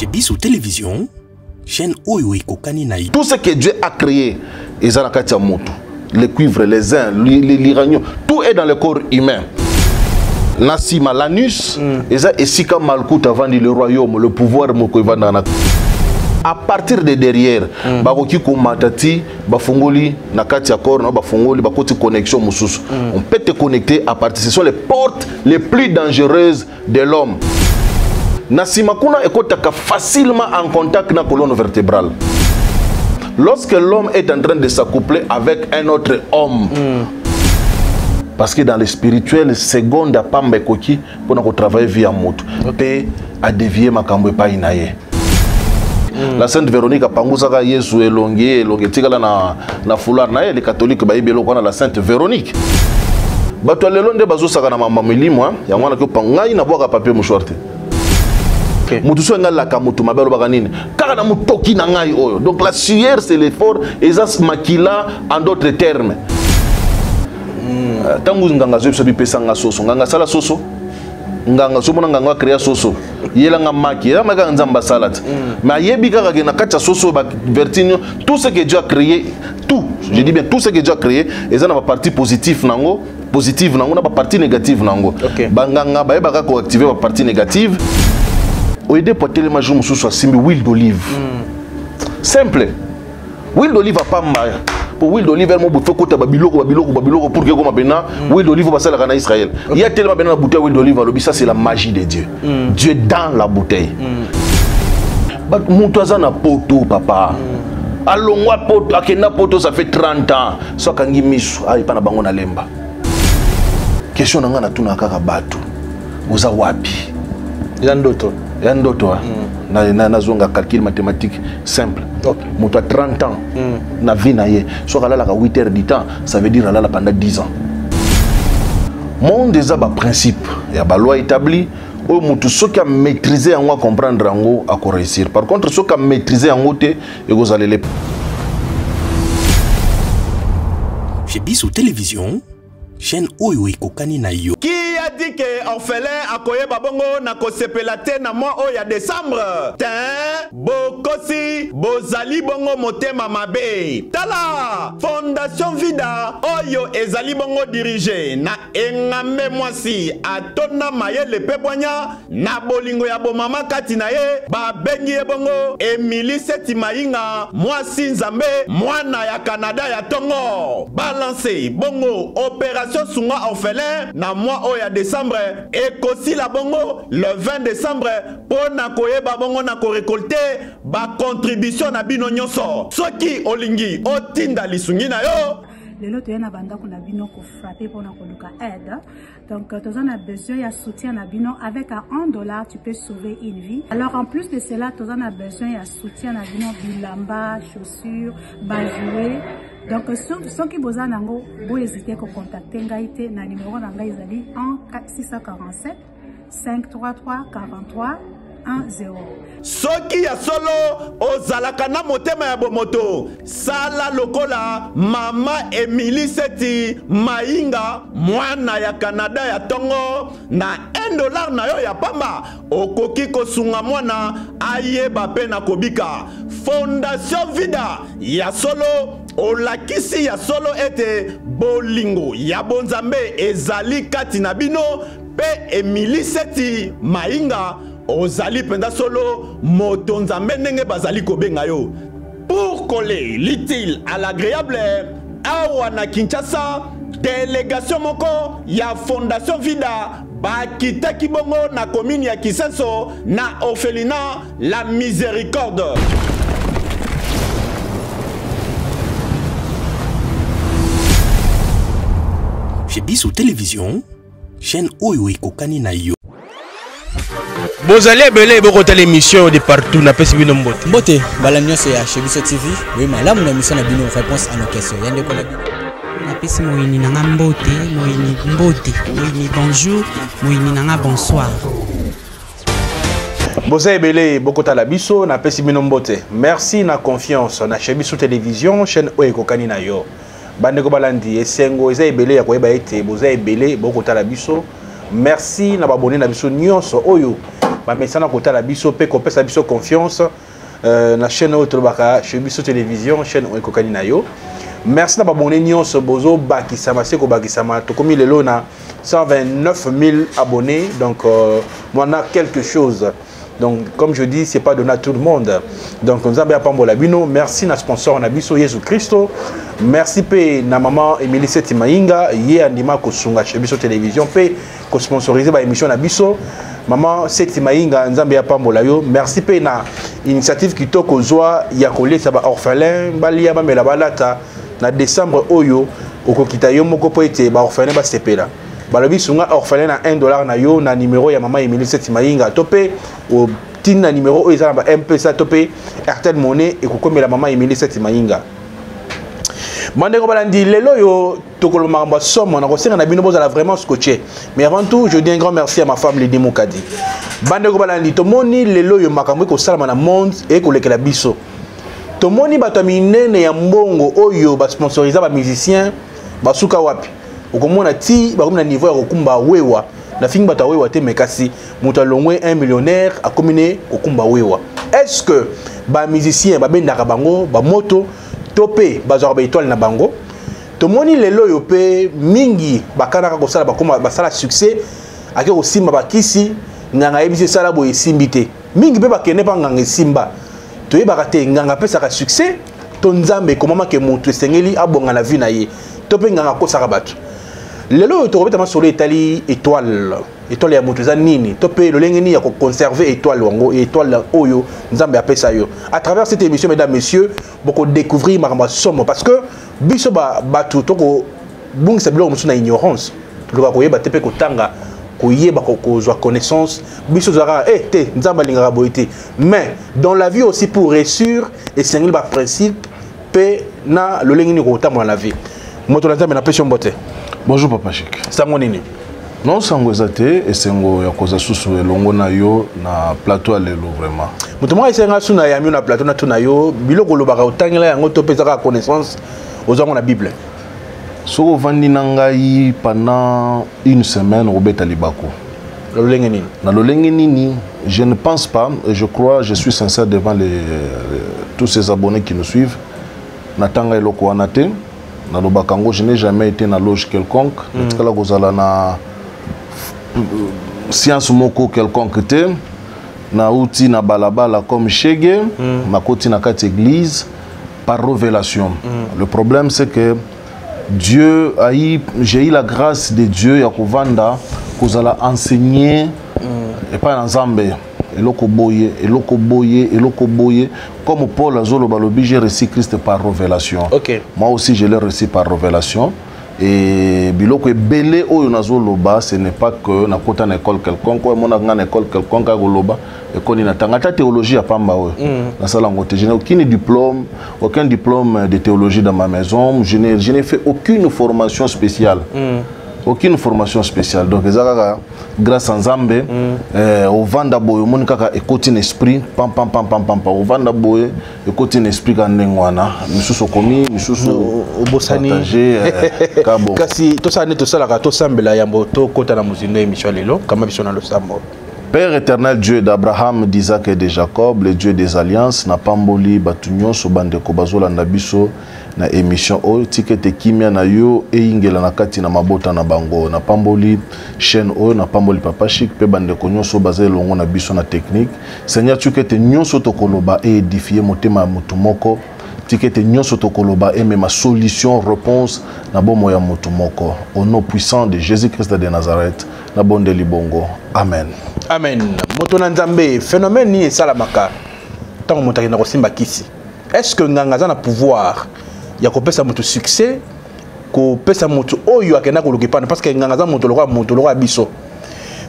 Chez Bissou Télévision, chaîne Oyo Kokani Naï. Tout ce que Dieu a créé, les cuivres, les uns, l'iranium, tout est dans le corps humain. Nasima, l'anus, et Sika Malkout avant le royaume, le pouvoir à partir de derrière, baroki komatati, bafongoli, nakati akor, na bafongoli, bakoti connexion mususu. On peut te connecter à partir. Ce sont les portes les plus dangereuses de l'homme. Nasima kuna ekotaka facilement en contact na colonne vertébrale. Lorsque l'homme est en train de s'accoupler avec un autre homme, parce que dans le spirituel, seconde à pamba koki pour travailler via moto, pe a dévier makambo pa inaye. La Sainte Véronique a pangusaka Yesu elongi tikala na foulard na les catholiques ba ibelo kona la Sainte Véronique. Bato lelonde bazo saka na mama milimo ya mwana ko pangai na boka papier mouchoir. Mutuso ngala ka mutu mabelo baka nini kaka na mutoki na ngai oyo. Donc la sueur c'est l'effort ezas makila en d'autres termes. Tangu nganga zo biso bipesa nga soso nganga sala soso nganga so mona nganga créer soso yela nga maki ya maka nzamba salade mais yebi kaka ke na kacha soso ba vertinio tout ce que Dieu a créé tout je dis bien tout ce que Dieu a créé eza na ba partie positive nango na ba partie négative nango banganga ba yeba ko activer ba partie négative au aider pour tellement jour mususu asimbi huile d'olive simple huile d'olive a pas mal. Pour huile d'olive, elle m'a fait côté babiloko pour que comme maintenant huile d'olive va s'aller en Israël. Il y a tellement bien la bouteille huile d'olive, ça c'est la magie de Dieu. Dieu est dans la bouteille. Mon toisin a poto papa. Alors moi poto, akena poto ça fait 30 ans. Soit kangi misu, ah il pas na bango na lemba. Question nanga na tuna kaka batu. Uza wapi? Yandoto. Na zonga calcul mathématique simple. Moto a 30 ans. Na vie na ye. Soit là 8 heures du temps, ça veut dire là pendant 10 ans. Mon déjà ba principe, il y a ba loi établie. Au moto ceux qui a maîtrisé en comprendre en à réussir. Par contre ceux qui a maîtrisé en te et vous allez les. Chez Bissou Télévision, chaîne Oyo Kokani Naï. Qui a dit que orphelin a koye babongo na kosepelate na mois oya décembre? Tin, bokosi, bozali bongo motema mabe. Tala, Fondation Vida, oyo ezali bongo dirigé na engame mwasi atona maye le pebonya na bolingo ya bomama kati na ye ba bengi ye bongo Emily Seti Mainga mwasi nzambe mwana ya Canada ya Tongo balance bongo opération sunga orphelin na mois oya décembre et kosi la bongo le 20 décembre pour na koyeba bongo na ko récolter ba contribution na bino nyonso soki olingi otinda lisungi na yo lelo toyena banda kuna bino ko frapper pour na koluka aide. Donc tu as besoin de soutien na bino avec $1 tu peux sauver une vie. Alors en plus de cela tu as besoin de soutien na bino bilamba, chaussures, bajouer. Donc ceux qui besoin nango bo hésiter à contacter ngaite na numéro na ngai ezali 647 533 43 10. Soki ya solo ozalaka na motema ya bomoto sala lokola mama Emily Seti Mainga mwana ya Canada ya Tongo na $1 na yo ya pamba okoki kosunga mwana ayeba pe na kobika. Fondation Vida ya solo olakisi ya solo ete bolingo ya bonzambe ezali kati na bino pe Emily Seti Mainga ozali penda solo moto nzambe ndenge bazali kobenga yo. Pour coller l'utile à l'agréable, awa na Kinshasa délégation moko ya Fondation Vida bakitaki bongo na commune ya Kisenso na orphelinat La Miséricorde. Chez Bissou Télévision, chaîne Oyo Kokani Naï. Vous allez belé beaucoup l'émission de partout na pesi bino mbote. Mbote balanyo c'est chez Bissou TV. Oui malamu na mission na bino réponse à nos questions. Yande ko na pesi moyini nanga mbote, moyini bonjour, moyini nanga bonsoir. Vous allez belé beaucoup la biso na pesi bino mbote. Merci na confiance na chez Bissou Télévision, chaîne Oyo Kokani na yo. Bandeko balandi esengo eza ebele ya koyeba ete boza ebele beaucoup la biso. Merci na babone na biso nyonso oyo ba mesana kota la biso pe ko pesa biso confiance na chaîne Otobaka chez biso télévision chaîne Ekokani na yo. Merci na ba bonne nyonso bozo bakisama se ko bakisama to komi lelo na 129 000 abonnés donc on a quelque chose. Donc comme je dis c'est pas donné à tout le monde. Donc nous avons pambola bino merci na sponsor na biso Jésus Christo. Merci pe na maman Emilie Seti Mainga ye andima ko sunga chez biso télévision pe ko sponsoriser ba émission na biso maman Seti Mainga nzambe ya pambola yo. Merci pe na initiative kitoko zwa ya kolesa ba orphelin balia ba mela balata na décembre oyo okokita yo moko po ete ba orphelin ba sepela balobi sunga orphelin na $1 na yo na numéro ya maman Emilie Seti Mainga topé au tin na numéro oyo za ba M-Pesa topé Airtel Money et kokomela maman Emilie Seti Mainga Mandeko balandi lelo yo tokoloma ba somme na kosenga na bino bozala vraiment scotché mais avant tout je dis un grand merci à ma femme Lydie Mokadi Bandeko balandi tomoni lelo yo makambo ko salama na monde et ko lekela biso tomoni bato minene ya mbongo oyo ba sponsoriser ba musiciens basuka wapi okomona ti ba na niveau ya kokumba wewa na fingi bato wewa te mekasi muto alongwe 1 millionnaire a commune kokumba wewa est-ce que ba musiciens ba bendaka bango ba moto topé bazwa ba étoile na bango tomoni lelo yo pe mingi bakanaka ko sala bakoma basala succès ake ko simba bakisi nganga ebisi sala bo esimbi te mingi pe bakene pa nganga esimba toyebaka te nganga pesaka succès to nzambe komama ke mutu esengeli abonga na vie na ye to pe nganga kosaka bato lelo to robeta masolo etali étoile ya mutu za nini to pe lolenge ni ya ko conserver étoile wango étoile oyo nzambe apesa yo à travers cette émission mesdames messieurs boko découvrir makamba somo parce que biso bato to ko bungisa bilo musu na ignorance to ko yeba te pe ko tanga koyeba kozwa connaissance biso zara te nzamba lingaka boité mais dans la vie aussi pour réussir et c'est un principe pe na lolengi ni ko tamona la vie moto na nzamba na passion boté. Bonjour Papa Chic. Sango nini? Non sango ezate esengo ya koza susu elongo na yo na plateau lelo vraiment. Moto mo esenga suna ya mi na plateau na tuna yo biloko lobaka otangela yango to pezaka connaissance ozango na Bible. Soko vandi nangai pendant une semaine robeta libako. Lolenge nini? Na lolenge nini, je ne pense pas et je crois, je suis sincère devant tous ces abonnés qui nous suivent. Natanga eloko anate. Na lobakango je n'ai jamais été na loge quelconque. Natikala kozala na science moko quelconque te. Na outi na balabala comme chege, na koti na kati église par révélation. Le problème c'est que Dieu a eu, j'ai eu la grâce de Dieu ya kovanda kozala enseigner et pas ensemble. Eloko boye, comme Paul Azolo Balobi, j'ai reçu Christ par révélation. Okay. Moi aussi, je l'ai reçu par révélation. Et biloko belé oyo nazoloba, ce n'est pas que na kota na école quelconque, ou na ngana école quelconque à goloba, et qu'on y natanga ta théologie à pamba oyo. Na sala ngote, je n'ai aucun diplôme de théologie dans ma maison, je n'ai fait aucune formation spéciale. Aucune formation spéciale. Donc, grâce à Nzambe, au Vanda Boye, mon kaka écoute un esprit, pam. Au Vanda Boye, écoute un esprit quand n'engwana. Monsieur Sokomi, monsieur Obosani. Kasi to sa ne to sala ka to sambela yambo to kota na muzino émission lelo, kama biso na lo sambo. Père éternel, Dieu d'Abraham, d'Isaac et de Jacob, le Dieu des alliances, na pamboli batunyo so bande ko bazola na biso na émission o tikete kimia na yo e ingela na kati na mabota na bango na pamboli chaîne o na pamboli Papa Chic pe bande ko nyonso bazé longo na biso na technique Seigneur tikete nyonso to koloba e édifier motema mutu moko tikete nyonso to koloba e ma solution réponse na bomo ya mutu moko au nom puissant de Jésus-Christ de Nazareth na bonde libongo amen. Amen. Moto na Nzambe phénomène ni salamaka tant motaki na kosimba kisi. Est-ce que nganga za na pouvoir ya kopesa moto succès ko pesa moto oyo akenda ko lokipana parce que nganga za moto lokwa biso.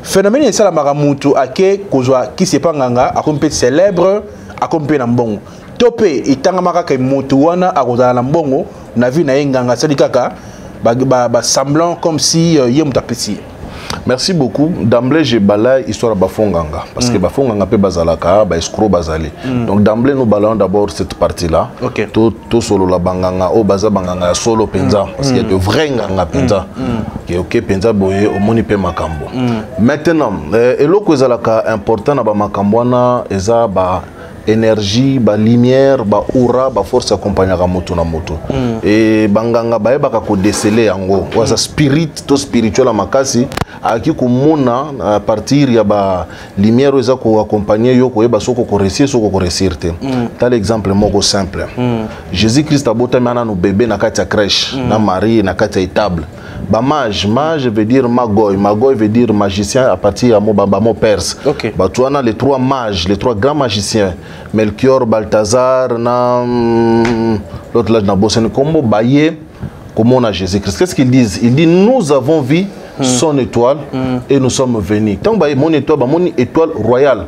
Phénomène ni salamaka moto ake kozwa kisi pa nganga akompe célèbre akompe na mbongo. Topé itanga makaka moto wana akozala na mbongo na vie na nganga sali kaka ba semblant comme si ye mutapesi. Merci beaucoup. D'emblée, j'ai balayé l'histoire de Bafonganga. Parce que Bafonganga peut bazalaka, escroc bazali. Donc d'emblée, nous balayons d'abord cette partie-là. Ok. Tout solo la banganga, au baza banganga solo penza. Parce qu'il y a de vrais nganga penza. Ok, penza boye, au moni pe makambo. Maintenant, et l'autre chose important, ba makambo na eza ba énergie, ba lumière, ba aura, ba force accompagner à moto na moto. Et banganga ba eba ko déceler yango. Wasa spirit to spirituel makasi aki ko mona à partir ya ba lumière eza ko accompagner yo ko eba soko ko réussir soko ko réussir te. Tal exemple moko simple. Jésus-Christ abota mana no bébé na kati ya crèche, na Marie na kati ya table. Ba mage veut dire magoy, magoy veut dire magicien à partir de mon perse. Okay. Bah tu as les trois mages, les trois grands magiciens, Melchior, Balthazar, l'autre là dans Bossène Combo, Baye, comme on a Jésus-Christ. Qu'est-ce qu'ils disent? Ils disent nous avons vu son étoile et nous sommes venus. Tant que mon étoile royale.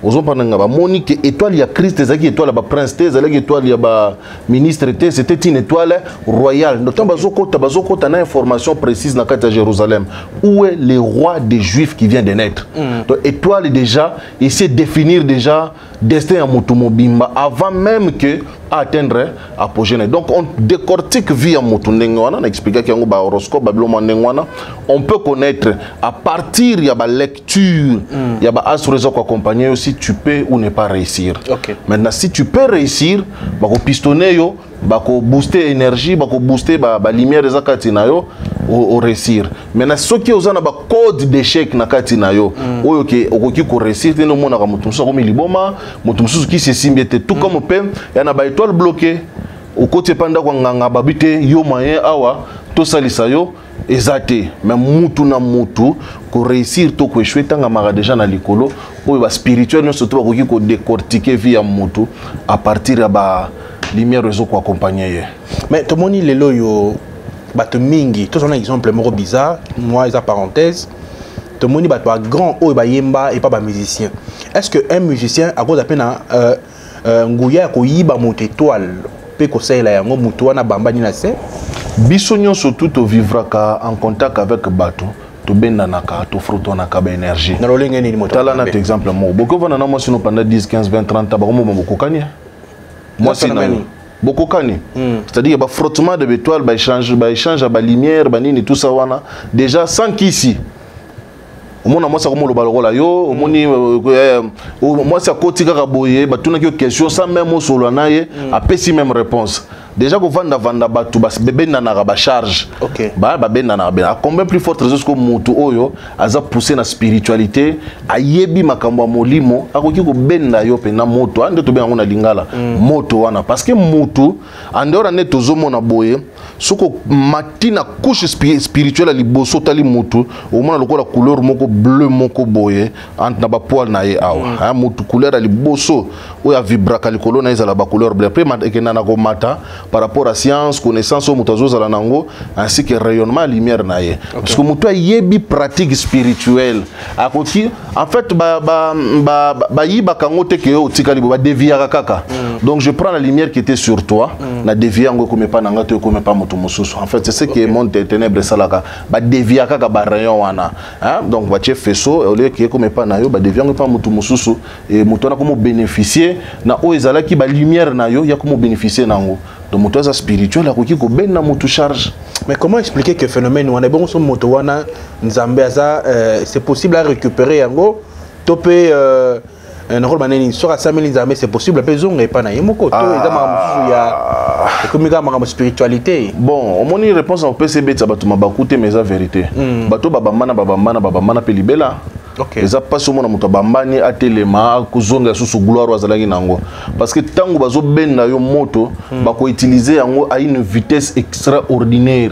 Aux hommes Monique étoile il y a Christ ezaki étoile ba prince té ezaki étoile il y a ba ministre té c'était une étoile royale. Notamment bazoko na information précise dans carte Jérusalem où est le roi des Juifs qui vient de naître. Donc étoile déjà il sait définir déjà destin à Mutumobimba avant même que atteindre apogée. Donc on décortique vie à Mutundengwana, on explique qu'il y a un horoscope Babylone. On peut connaître à partir de la lecture, il y a un astro qui accompagner aussi tu peux ou ne pas réussir. Okay. Maintenant si tu peux réussir, bah pistonner yo, bah booster énergie, bah booster bah lumière des akatina yo au réussir. Maintenant ceux qui ont un code d'échec na katina yo, ok okoki ko réussir, te no mona ka mutumso ko miliboma, mutumso qui se simbete tout comme pe, y en a ba étoile bloquée au côté panda kwa nganga babite yo moyen awa to salisa yo ezate mais mutu na mutu ko réussir to ko échouer tanga mara déjà na likolo o ba spirituel surtout ko ki ko décortiquer vie ya mutu à partir ya ba lumière réseau ko accompagner. Mais to moni lelo yo bato mingi to son exemple moko bizarre moi esa parenthèse to moni bato grand o ba yemba et pas ba musicien. Est-ce que un musicien à cause d'appel nguya ko yiba moto étoile pe ko sala yango mutu wana bambani na se bisonyo surtout to vivra en contact avec bato to bendanaka to frotonaka ba énergie na lolenge ni moto tala na exemple mo boko vana na mo sino pendant 10 15 20 30 ba mo bokokani moi c'est bokokani c'est-à-dire ba frottement de étoile ba échange ba lumière ba nini tout ça wana déjà sans qu'ici omona moi ça comme le balola yo omoni moi ça kotika ka boye ba tuna question sans même solo naye a pesi même réponse déjà ko vanda batu bas bébé na ba charge ba benda na ba combien plus forte raison que mutu oyo aza pousser na spiritualité ayebi makambo molimo akoki ko benda yo pe na moto ande to benga na lingala moto wana parce que mutu andora ne tozomo na boye soko matina couche spirituelle liboso tali mutu omona lokola couleur moko bleu moko boye entre na ba poil na ye awa ha mutu couleur liboso oya vibraka likolo na ezala ba couleur bleu après ekena na ko mata par rapport à science connaissance au mutazo la nango ainsi que rayonnement lumière na ye parce que mutu yebi pratique spirituelle akoti en fait ba yiba kangote ke o tikali ba dévier kaka donc je prends la lumière qui était sur toi na dévier ngo comme pas nanga to comme pas mutu mususu en fait c'est ce qui monte ténèbres salaka ba dévier kaka ba rayon wana hein donc ba chef faisceau au lieu que comme pas na yo ba dévier ngo pas mutu mususu et mutu na comme bénéficier na o ezala ki ba lumière na yo ya comme bénéficier nango. Donc moto spirituel akoki ko ben na moto charge. Mais comment expliquer que phénomène wana bon so moto wana nzambe aza c'est possible à récupérer yango topé un rôle maneni sera 5000 nzambe c'est possible pe zonga pa na yemoko to eza mamusu ya comme ma spiritualité. Bon, on moni réponse en PCB ça bato mabakute mais la vérité. Bato babamana pe libela. Okay. Les pas seulement na muto bambani atelema kuzonga susu gloire wazalaki nango parce que tango bazo benda yo moto bako utiliser yango à une vitesse extraordinaire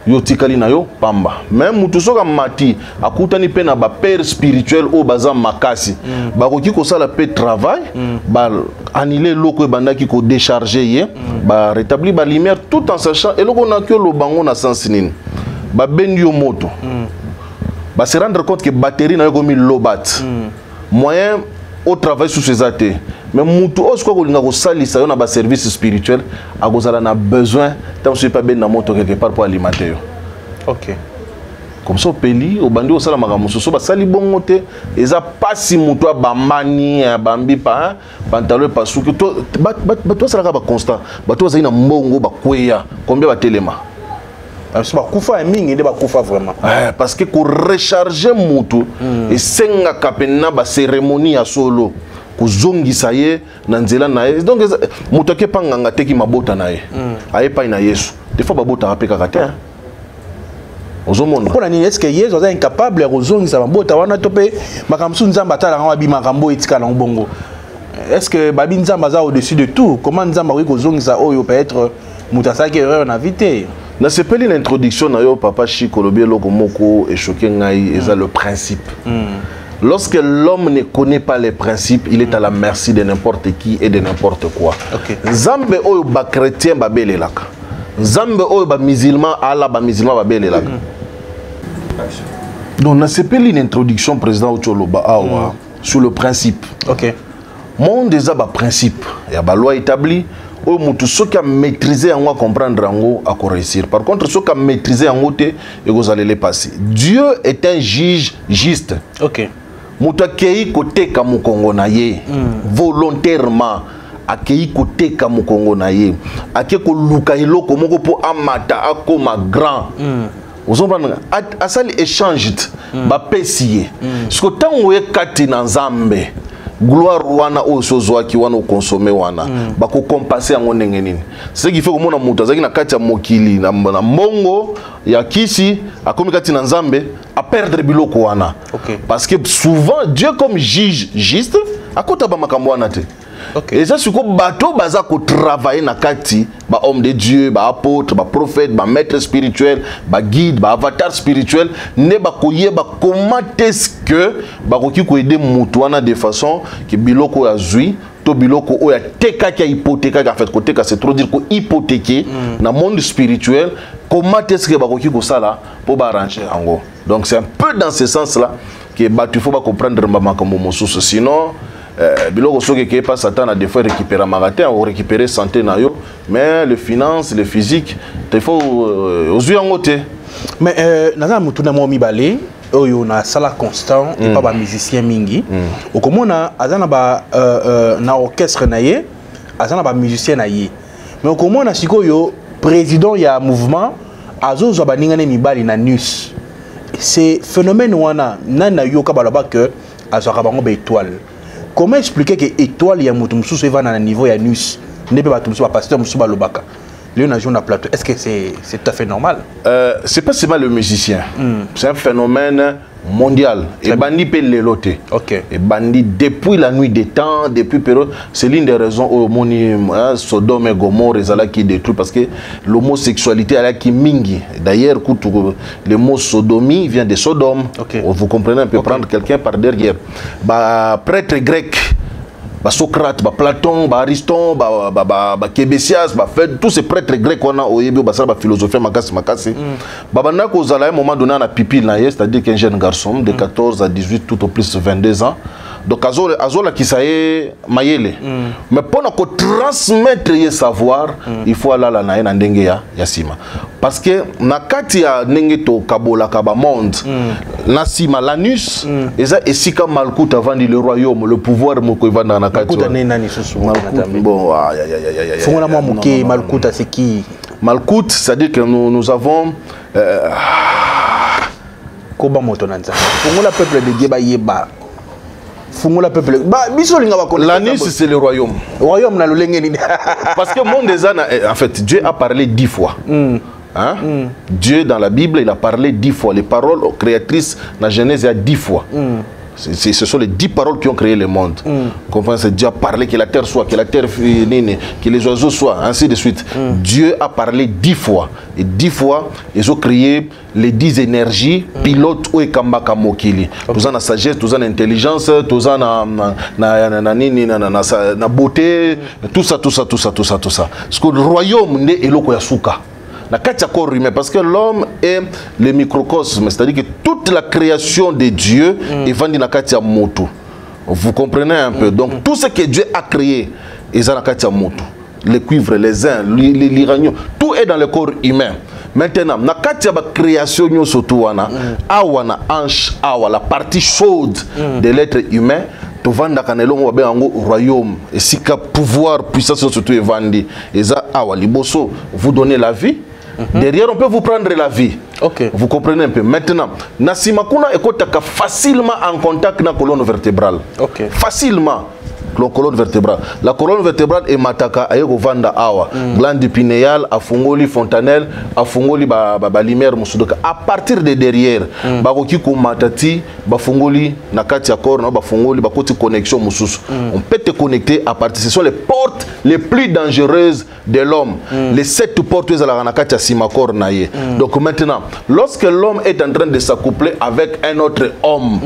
yo tikali na yo pamba même mutu soka mati akutani pe na ba père spirituel o baza makasi bako ki ko sala pe travail ba annuler loko bandaki ko décharger ye ba rétablir ba lumière tout en sachant et loko na kyo lo bango na sens nini ba bendi yo moto bah se rendre compte que batterie n'a pas mis lobat moyen au travail sur ces athées mais mutu o sko ko linga ko salisa yo na ba service spirituel akozala na besoin tant que pas ben na moto quelque part pour alimenter yo. OK comme ça peli au bandi au sala makamusoso ba sali bongo te eza pasi muto bambani bambi pa pantalon pasuki to ba sala ba constant ba to za ina mbongo ba kweya combien ba telema bakufa mingi nde bakufa vraiment parce que ko recharger mutu et senga kapena ba cérémonie ya solo kuzongisa ye na nzela na ye donc mutu ke panganga teki mabota na ye aye pa na Yesu des fois babota apeka kata pour est-ce que Yesu est incapable de kuzongisa mabota wana to pe makamsu nzamba tala ngwa bi makambo etika na bongo est-ce que babi nzamba za au-dessus de tout comment nzamba wi kuzongisa oyo peut être mutasaki erreur na vite na sepeli l'introduction na yo papa Chico lobi loko moko et choqué ngai eza le principe. Lorsque l'homme ne connaît pas les principes, il est à la merci de n'importe qui et de n'importe quoi. Nzambe oyo ba chrétien ba belelaka. Nzambe oyo ba musulman ala ba musulman ba belelaka. Donc na sepeli l'introduction président Ocholoba awa sur le principe. OK. Monde eza ba principe, ya ba loi établie. Oh, ceux qui ont maîtrisé en comprendre en à réussir. Par contre, ceux qui ont maîtrisé en et vous allez les passer. Dieu est un juge juste. OK. Mutakei côté comme Congo naye volontairement akei côté comme Congo naye akeko luka iloko moko po amata akoma grand. Vous avez asali échange ba pesier. Ce que tant où est kati na Nzambe gloire wana o sozwa ki wana consommer wana bako compenser yango ndenge nini c'est ce qui fait que mona mutu azaki na kati ya mokili na mbongo ya kisi akomi kati na Nzambe a perdre biloko wana parce que souvent Dieu comme juge juste akota ba makambo wana te. Et ça c'est que bateau baza ko travailler na kati ba homme de Dieu ba apôtre ba prophète ba maître spirituel ba guide ba avatar spirituel ne ba koyeba comment est-ce que ba koki ko aider mutu wana de façon que biloko ya zui to biloko o ya teka ki hypothéka en fait côté ka c'est trop dire ko hypothéquer na monde spirituel comment est-ce que ba koki ko sala pour ba arranger en gros. Donc c'est un peu dans ce sens là que ba tu faut pas comprendre mama comme mosusu sinon biloko soki ke pas Satan a des fois récupérer magatin ou récupérer santé na yo mais le finance le physique il faut ozu yango te mais naza mutu na mo mibale oyo na sala constant et pas ba musicien mingi okomona azana ba na orchestre na ye azana ba musicien na ye mais okomona sikoyo président ya mouvement azozo ba ningane mibali na NUS c'est phénomène wana nana yo ka balaba que azaka bango ba étoile. Comment expliquer que étoile ya mutu mususu eva na niveau ya NUS ne peut pas tout pasteur mususu ba lobaka le na jour na plateau est-ce que c'est tout à fait normal c'est pas seulement le musicien c'est un phénomène mondial et bandi pe lelote et bandi depuis la nuit des temps depuis période c'est l'une des raisons au moni Sodome et Gomorrhe ezala qui détruit parce que l'homosexualité ala qui mingi d'ailleurs le mot sodomie vient de Sodome vous comprenez un peu prendre quelqu'un par derrière ba prêtre grec ba Socrate, ba Platon, ba Ariston, ba Kébésias, ba fait tous ces prêtres grecs qu'on a au Yébi, ba ça ba philosophie makasi. Babana ko zala un moment donné na pipi na ye, c'est-à-dire qu'un jeune garçon de 14 à 18 tout au plus 22 ans. Donc azola qui ça est mayele. Mais pour qu'on transmettre le savoir, il faut aller là na ndenge ya sima. Parce que na kati ya ndenge to kabola kaba monde, na sima l'anus, eza esika malkout avant le royaume, le pouvoir moko va na kati. Bon, faut na moké malkout c'est qui? Malkout, c'est-à-dire que nous avons Koba motonanza. Faut la peuple de Geba yeba. L'anus c'est le royaume. Parce que le monde des ânes, en fait, Dieu a parlé 10 fois. Dieu dans la Bible, il a parlé 10 fois. Les paroles créatrices dans la Genèse, il y a 10 fois. Ce sont les 10 paroles qui ont créé le monde. Comprenez, Dieu a parlé que la terre soit, que la terre née, que les oiseaux soient, ainsi de suite. Dieu a parlé 10 fois. Et 10 fois, ils ont créé les 10 énergies pilotes ou ekambaka mokili. Tous en sagesse, tous en intelligence, tous en na beauté, tout ça. Parce que le royaume n'est eloko yasuka. Parce que l'homme est le microcosme, c'est-à-dire que toute la création de Dieu est vendue dans la moto. Vous comprenez un peu? Donc tout ce que Dieu a créé est dans la moto. Les cuivres, les uns, l'iranium, tout est dans le corps humain. Maintenant, na katia ba création nyo surtout wana, awana hanche, la partie chaude de l'être humain, to vanda kanelongo ba bengo royaume, et si ka pouvoir, puissance surtout evandi, et ça awa liboso, vous donnez la vie. Derrière, on peut vous prendre la vie. Okay. Vous comprenez un peu. Maintenant, Nasima Kuna est facilement en contact avec la colonne vertébrale. Okay. Facilement. La colonne vertébrale. La colonne vertébrale est mataka ayeko vanda awa. Glande pinéale, afungoli fontanelle, afungoli ba lumière musudoka. À partir de derrière, bakoki ko matati, bafungoli na kati ya corps na bafungoli bakoti connexion mususu. On peut te connecter à partir. Ce sont les portes les plus dangereuses de l'homme. Les 7 portes à la kati ya simakor na ye. Donc maintenant, lorsque l'homme est en train de s'accoupler avec un autre homme,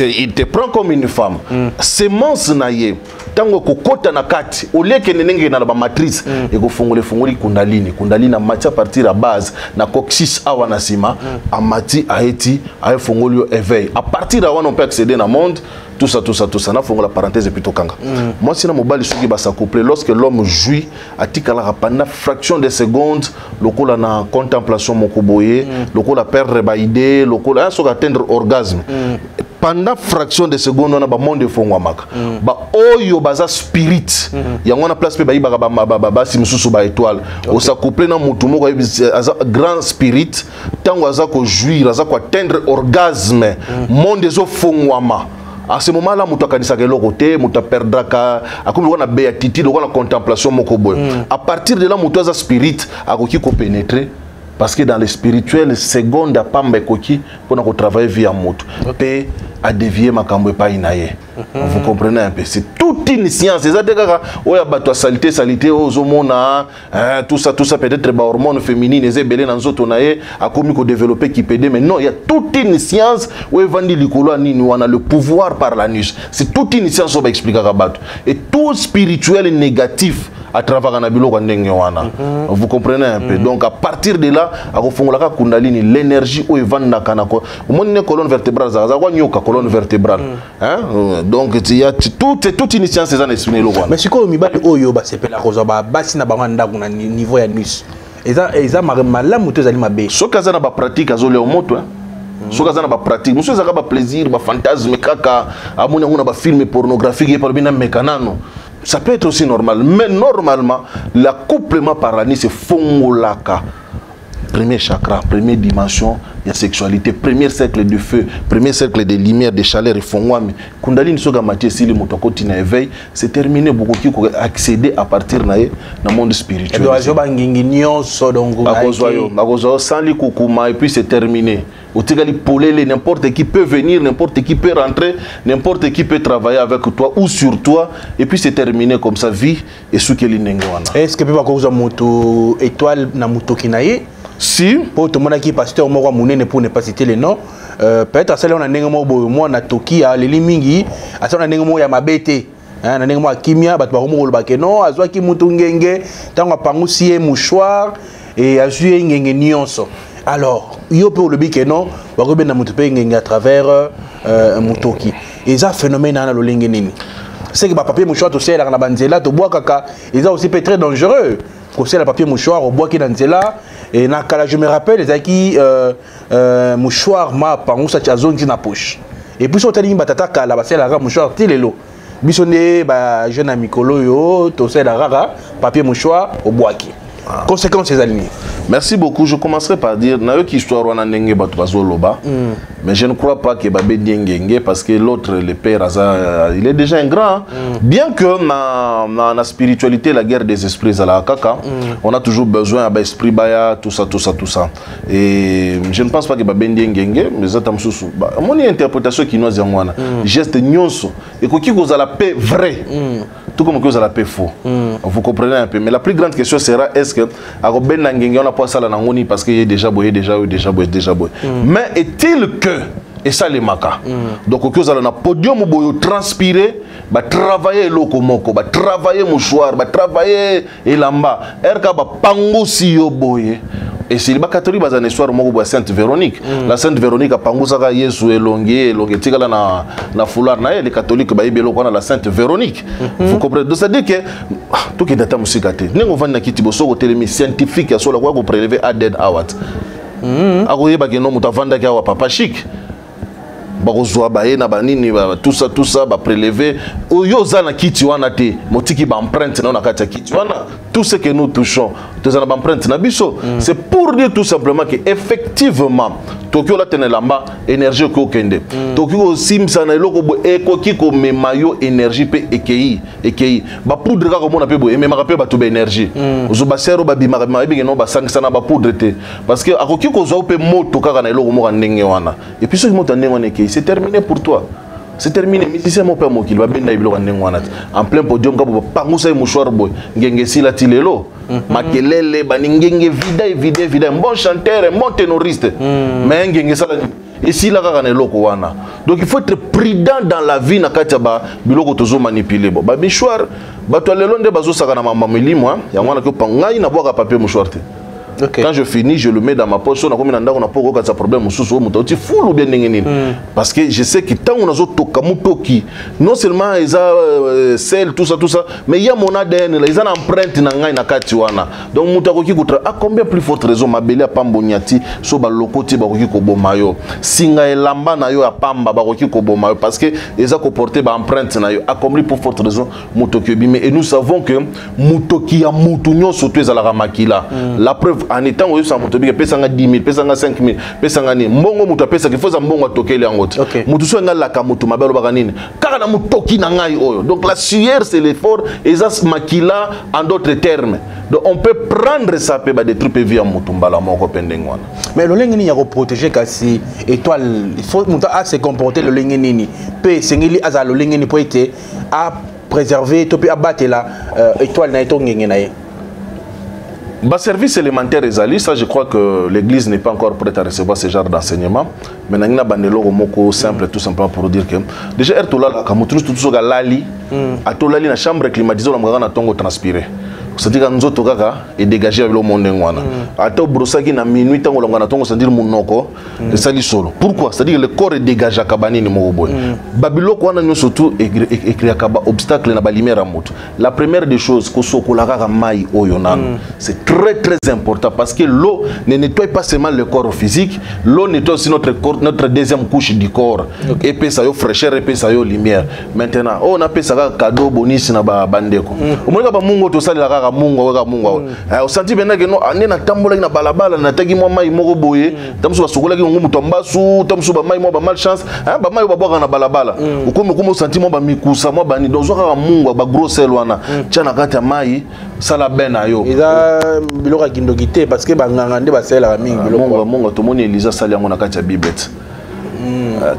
il te prend comme une femme. Semence naye tango kokota na kati au lieu que nenenge na ba matrice et ko fungoli kundalini na mati à partir à base na coccyx awa na sima amati aeti a fungoli éveil à partir là on peut accéder dans le monde. Tout ça, na fongo la parenthèse et plutôt kanga. Moi, si na mobile suki ba s'accoupler, lorsque l'homme jouit, atikala pendant fraction de secondes, lokola na contemplation mokoboye, lokola perdre ba idée, lokola so atteindre orgasme. Pendant fraction de secondes, on a ba monde fongo maka. Ba oyo baza spirit. Yango na place pe ba iba ba simsusu ba étoile. O s'accoupler na mutu moko aza grand spirit, tango aza ko jouir, aza ko atteindre orgasme. Monde zo fongo ama. À ce moment-là, muta kanisa ke lokote, muta perdaka, akomi na béatitude, na contemplation mokoboy. À partir de là, muta za spirit, akoki ko pénétrer parce que dans le spirituel, seconde à pamba koki pour travailler via moto. Pe à dévier makambo pa inaye. Vous comprenez un peu, c'est toute une science. C'est ça que oya bato salité ozomona, tout ça peut-être ba hormones féminines et belé dans zoto naye akomi ko développer qui pédé, mais non, il y a toute une science où evandi likolo nini on a le pouvoir par l'anus. C'est toute une science on va expliquer à bato. Et tout spirituel négatif à travers Nabilo Kandengwana. Vous comprenez un peu. Donc à partir de là, à Kofongolaka Kundalini, l'énergie où Evan Nakanako, au moins une colonne vertébrale, ça va nyoka colonne vertébrale. Donc il y a toute une science des années. Mais c'est quoi Mibali Oyo ba sepela kozaba basi na banganda kuna niveau ya nus. Eza malamu muto zali mabe. Sokaza na ba pratique azole au moto hein. Sokaza na ba pratique, monsieur zaka ba plaisir, ba fantasme kaka, amuna nguna ba film pornographique et par bina mekanano. Ça peut être aussi normal, mais normalement, l'accouplement par l'année, c'est Fongolaka. Premier chakra, première dimension, il y a sexualité, premier cercle de feu, premier cercle de lumière, de chaleur et Fongwami. Kundalini Soga Mathieu, si le motokoti na éveil, c'est terminé, beaucoup qui ont accédé à partir dans le monde spirituel. Et puis c'est terminé. N'importe qui peut venir, n'importe qui peut rentrer, n'importe qui peut travailler avec toi ou sur toi, et puis c'est terminé comme ça, vie et ce qu'il y a. Est-ce que tu peux avoir une étoile na moto kinaye? Si. Pour tout le monde qui est pasteur, moi, pour ne pas citer les noms, peut-être à celle-là, on a un moi, na Toki, à l'Elimingi, à celle-là, on a un mabete. Na ndenge mo kimia bato ba komo ba keno azwa ki mutu ngenge tango pangusi mouchoir et azui ngenge nyonso. Alors yo pe le bikeno ba ko bena mutu pe ngenge à travers mutoki. Et ça phénomène na lo lenge nini. C'est que ba papier mouchoir to sela na banzela to bois kaka, et ça aussi peut être très dangereux. Ko sela papier mouchoir au bois ki na nzela et na kala je me rappelle les aki mouchoir ma pangusa cha zone na poche. Et puis so tali batata kala ba sela mouchoir tilelo. Bisonné ba jeune amicolo yo to c'est la rara papier mouchoir au boaki. Conséquences ces alignés. Merci beaucoup. Je commencerai par dire na qui histoire wana ndenge bato bazoloba. Mais je ne crois pas que babé diengenge parce que l'autre le père il est déjà un grand. Bien que na spiritualité la guerre des esprits à la kaka, on a toujours besoin d'un esprit baya tout ça. Et je ne pense pas que babé diengenge mais ça tamsusu. Mon interprétation qui nous zangwana. Geste nyonso et qui cause la paix vrai. Tout comme cause la paix faux. Vous comprenez un peu mais la plus grande question sera est-ce que à ben ngenge on a pas ça là ngoni parce qu'il est déjà boyé. Mais est-il que et ça les maka. Donc que ça na podium boyo transpirer, ba travailler lokomoko, ba travailler mouchoir, ba travailler elamba. Erka ba pango si yo boyé. Et si les catholiques basent en histoire de Sainte Véronique, la Sainte Véronique a pangusaka Yesu elongue tika na foulard na les catholiques ba ibelo kona la Sainte Véronique. Vous comprenez? Donc ça dit que tout qui data musikate. Nengo vanda kiti boso ko télémi scientifique ya sola kwa ko prélever added awat. Akoyeba ke no mutavanda ka wa papa chic. Bakozwa baena banini tout ça ba prélever oyo zana kiti wana te motiki ba empreinte na kati ya kiti wana tout ce que nous touchons tout ça na ba empreinte na biso c'est pour dire tout simplement que effectivement Tokyo la tenelamba énergie ko kende Tokyo simsa na eloko bo ekoki ko memayo énergie pe ekei ba poudre ka ko mona pe bo emema pe ba to ba énergie ozo ba sero ba bima ba bi no ba sangisa na ba poudre te parce que akoki ko zo pe moto kaka na eloko mo ndenge wana et puis ce moto ndenge wana c'est terminé pour toi. C'est terminé. Mais si c'est mon père qui va bien en plein podium, pangusa mouchoir boy, ngenge sila tilelo, makelele, baningenge vida, bon chanteur, bon ténoriste, mais ngenge sala. Et si la kaka loko wana. Donc il faut être prudent dans la vie na kataba biloko tozo manipuler bo. Ba mouchoir, ba to lelonde bazo saka na mama milimo, ya wana ko pangai na boka papier mouchoir te. Okay. Quand je finis, je le mets dans ma poche. On a combien d'années on a pas encore problème ou bien parce que je sais que tant on a toka mutoki, non seulement ils a sel tout ça, mais il y a mon ADN, ils ont empreinte na ngai na katiwana. Donc mutakoki kutra à combien plus forte raison ma belle a pambonyati so ba lokoti ba koki ko bomayo. Singa elamba na yo a pamba ba koki ko bomayo parce que ils ont comporté ba empreinte na yo. À combien plus forte raison mutoki bimé et nous savons que mutoki ya mutunyo surtout za la makila. La preuve en étant où ça motobi pesanga 10 000 pesanga 5 000 pesanga ni mbongo mutu pesa qu'il faut za mbongo tokele yangote mutu so ngala ka mutu mabelo bakanini kaka na mutoki na ngai oyo donc la sueur c'est l'effort et ça makila en d'autres termes donc on peut prendre ça pe ba détruire via mutu mbala moko pendengwana mais le lengeni ya ko protéger kasi étoile il faut mutu a se comporter le lengeni ni pe sengeli aza le lengeni pour être à préserver to pe abattre la étoile na eto ngenge na ye. Bas service élémentaire ezali, ça je crois que l'église n'est pas encore prête à recevoir ce genre d'enseignement. Mais nous avons bandelo moko simple tout simplement pour dire que déjà ertola ka mutu tout so ga lali atolali na chambre climatisée la na tongo transpirer. C'est-à-dire que nous avons et dégager le monde ngwana. Ata brosaki na minuit tango longa na tongo c'est-à-dire munoko sali solo. Pourquoi? C'est-à-dire que le corps est dégagé kabani ni moboy. Babiloko wana nyo surtout écrit akaba obstacle na ba lumière mutu. La première des choses ko sokola ka mai oyo nan. C'est très important parce que l'eau ne nettoie pas seulement le corps physique, l'eau nettoie aussi notre corps, notre deuxième couche du corps. Et puis ça yo fraîcheur et puis ça yo lumière. Maintenant, on appelle ça cadeau bonus na ba bandeko. Au moins ba mungo to sali la mungo waka mungo. Au senti bena que no ane na tambola na balabala na tagi mo mai moko boye, tamsu basokola ki ngumu tombasu, tamsu ba mai mo ba malchance, ba mai ba boka na balabala. Ukomo senti mo ba mikusa mo ba ni dozo ka mungo ba grossel wana. Tchana kata mai sala bena yo. Biloko kindokité parce que banganga nde basela mingi biloko monga to moni Elisa sali yango na kati ya biblet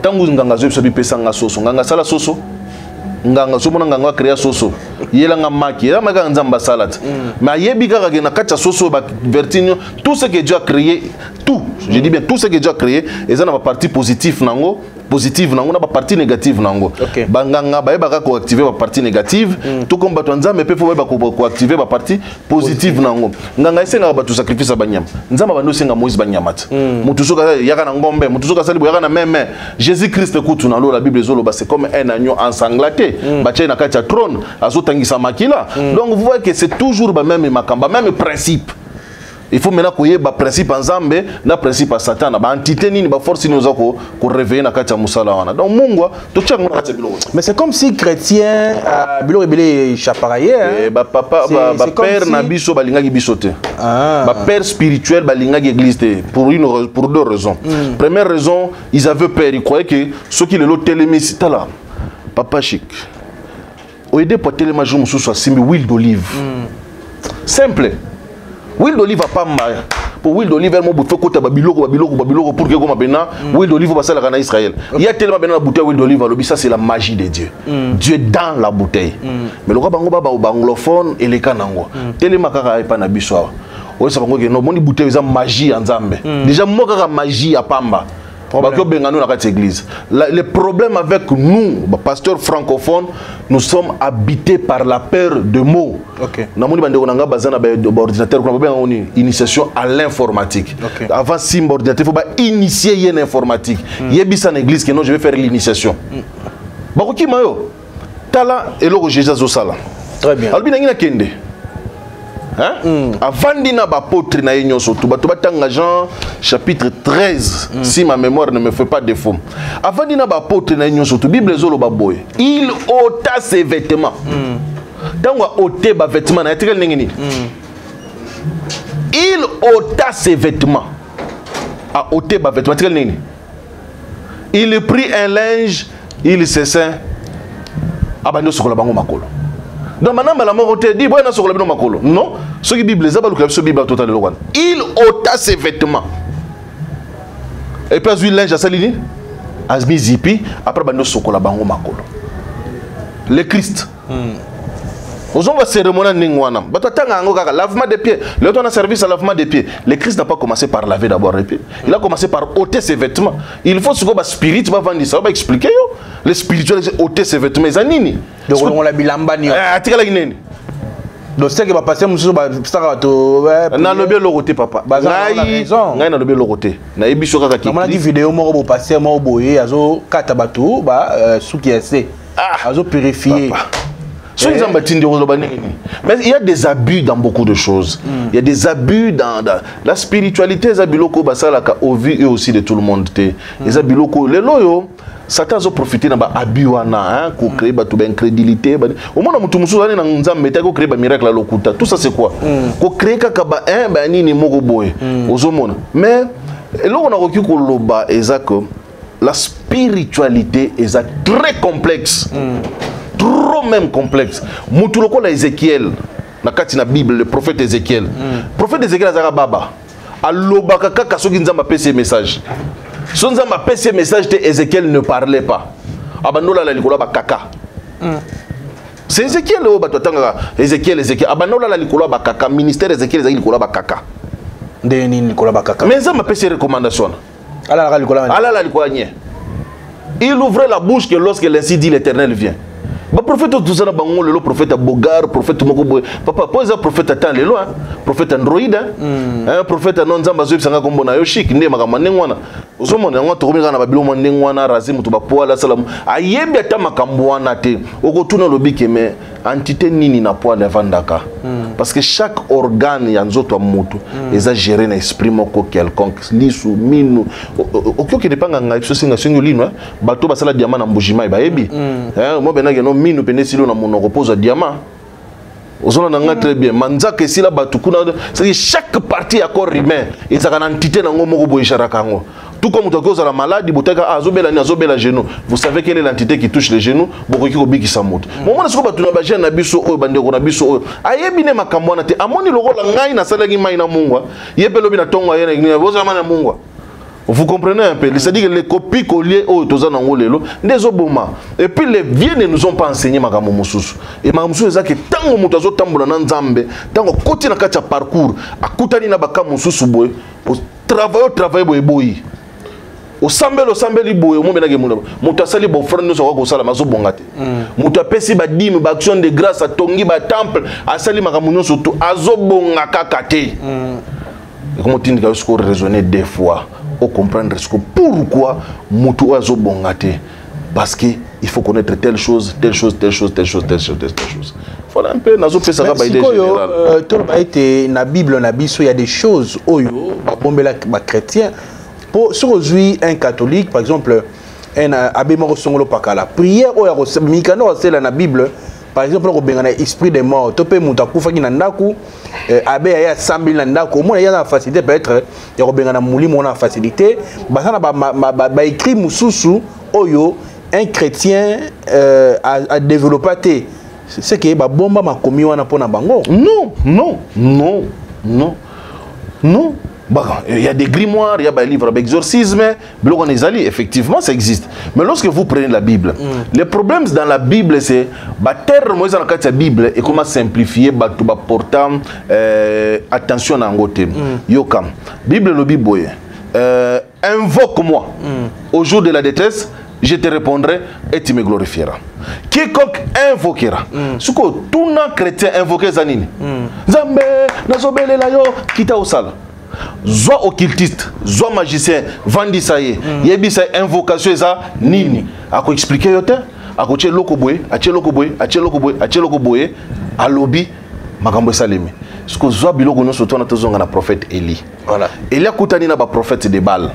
tangu nganga zo biso bipesanga soso nganga sala soso nganga so mona nganga créer soso yela nga maki yela maka nzamba salade mais yebi kaka ke na kati ya soso ba vertinio tout ce que Dieu a créé tout je dis bien tout ce que Dieu a créé et ça na ba partie positive nango positive nango na ba partie négative nango banganga ba yeba ko activer ba partie négative tout comme bato nzambe pe fo ba ko activer ba partie positive nango nganga esenga ba tu sacrifice banyama nzamba bando senga Moïse banyamata mutu soka yaka na ngombe mutu soka sali yaka na meme Jésus Christ kutu na lo la Bible zolo ba c'est comme un agneau ensanglanté ba tchai na kati ya trône azotangisa makila donc vous voyez que c'est toujours ba même makamba même principe. Il faut maintenant qu'il y ait un principe en Zambé, un principe à Satan, une entité, une force qui nous a réveillé dans le Moussala. Donc, mais c'est comme si chrétien, Bilo Rebele chaparaillé. Papa, père Nabiso, Balingagi Bisote. Père spirituel, Balingagi Église, pour deux raisons. Première raison, ils avaient peur, ils croyaient que ceux qui le télémis, c'était là. Papa chic. Au aider pour télémis, je me suis dit, huile d'olive. Simple. Huile d'olive a pas mal. Pour huile d'olive, elle m'a bouffé côté babiloko pour que comme maintenant huile d'olive va passer à Israël. Il y a tellement de bouteille huile d'olive, ça c'est la magie de Dieu. Dieu est dans la bouteille. Mais le bango baba anglophone et les kanango. Tellement kaka pas na biso. Oui ça bango que non bouteille ça magie en Zambie. Déjà moi kaka magie à pamba. Le problème avec nous, pasteurs francophones, nous sommes habités par la peur de mots. Nous avons initiation à l'informatique. Avant si ordinateur, il faut initier l'informatique. Il y a une église que non, je vais faire l'initiation. Très bien. Avant d'ina apôtre na yenyoso tout batanga Jean chapitre 13 si ma mémoire ne me fait pas défaut. Avant d'ina apôtre na yenyoso tout Bible zolo baboy. Il ôta ses vêtements. Tangwa ôter ba vêtements na etel ningini. Il ôta ses vêtements. A ôter ba vêtements etel ningini. Il prit un linge, il se saint abando sokola bango makolo. Dans ma la mort dit bon sur le makolo. Non, ce qui Bible ça le Bible total le roi. Il ôta ses vêtements. Et puis il linge à salini. Azmi zipi après bando sokola bango makolo. Le Christ. Aux hommes va cérémonie ningwana. Batanga ngo kaka lavement des pieds. Le temps de service à lavement des pieds. Le Christ n'a pas commencé par laver d'abord les pieds. Il a commencé par ôter ses vêtements. Il faut ce que spirit va vendre ça va expliquer yo. Les spirituels ôter ses vêtements zanini. Donc on l'a bilamba ni. Atikala ineni. Donc c'est que va passer mususu ba saka to na lobé loroté papa. Ngai na lobé loroté. Na ebiso kaka ki. Na vidéo moko bo passer mo boye azo kata bato ba suki ese. Azo purifier. Mais il y a des abus dans beaucoup de choses. Il y a des abus dans la spiritualité. Les abus locaux, au vu et aussi de tout le monde. Les abus locaux, les loyaux, Satan a profité d'un abus pour créer une incrédulité. Au moins, tout le monde a créé un miracle à l'okuta. Tout ça, c'est quoi? Pour créer un mais là, on a reçu la spiritualité est très complexe. Trop même complexe. Moutuloko la Ézéchiel, na kati na Bible, le prophète Ézéchiel. Le prophète Ézéchiel a baba. Aloba kaka kasoki nzamba pese message. Son nzamba pese message te Ézéchiel ne parlait pas. Abanola la likola ba kaka. C'est Ézéchiel o batotanga Ézéchiel. Abanola la likola ba kaka ministère Ézéchiel ezaki likola ba kaka. Ndeni likola ba kaka. Mais nzamba pese recommandation. Ala la likola. Ala la likola nye. Il ouvrait la bouche que lorsque l'ainsi dit l'Éternel vient. Le prophète tout ça le prophète Bogar, prophète Mokobo, papa pose un prophète attend les lois, prophète Android, un prophète non zamba zui sanga kombo na yoshik ndé makama nengwana. Ozomo na ngwa tokomika na babilo nengwana razimu to bapoa la salam. Ayembi ata makambo wana te. Okotuna lobike me entité nini na poa levandaka. Parce que chaque organe ya nzoto mutu eza gérer na esprit moko quelconque lisu minu. Okyoki depanga nga biso singa singo lino bato basala diamant na mbujima ba yebi. Mo benage no minu penesilo na monoko pose diamant. Ozona nanga très bien. Manzaka esila batukuna c'est chaque partie à corps humain ezaka na entité na ngomoko boyishara kango. Tout comme tu as la maladie, azobela genou. Vous savez quelle est l'entité qui touche les genoux? Bokoki kobi ki samoto. Moment ce que tu na ba jeune na biso o bande ko na biso o. Ayebine makambo na te. Amoni lokola ngai na salaki mai na mungwa. Yebelobi na tongo yene ni boza mana mungwa. Vous comprenez un peu? C'est-à-dire que les copies colliers au tozana ngolelo ndezoboma. Et puis les vieux ne nous ont pas enseigné makambo mususu. Et makambo mususu ezaki tango mutu azotambola na nzambe, tango koti na kati ya parcours, akutani na bakamu mususu boy, travailler boy boy. Au sambeli boy au moment benage muna mutu asali bo frère nous soko sala mazo bongate mutu apesi ba dîme ba action de grâce atongi ba temple asali makambo nyonso to azobonga kaka te. Comment tu as raisonner des fois au comprendre ce que pourquoi mutu azobongate parce que il faut connaître telle chose. Voilà un peu nazo pesa ka ba idée générale. Tout ba été na Bible na biso il y a des choses oyo ba bombela ba chrétien. Pour si aujourd'hui un catholique, par exemple, un abbé mort songolo pakala, prière ou ya mikano c'est la Bible, par exemple, on a esprit de mort, tu peux monter kufa ki nandaku, abbé ya 100 000 nandaku, moi il y a la facilité peut-être, ya robengana mouli mon a facilité, basana ba écrit mususu oyo un chrétien a développé c'est que ba bomba ma komi wana pona bango. Non. Il y a des grimoires, il y a des livres d'exorcisme, effectivement ça existe. Mais lorsque vous prenez la Bible, le problème dans la Bible c'est que la Bible et comment simplifier attention à Bible le Bible invoque-moi au jour de la détresse, je te répondrai et tu me glorifieras. Quiconque invoquera. Ce que tout un chrétien invoqué Zanini. Zambe, nazobele la yo, kita osala. Soit occultiste, soit magicien, vandi saye. Yebisa invocation eza nini. Ako expliquer yote, ako che lokoboye, ache lokoboye, ache lokoboye, ache lokoboye, alobi makambo salemi. Ce que soit biloko no soto na tozonga na prophète Élie. Voilà. Élie akutani na ba prophète de Baal.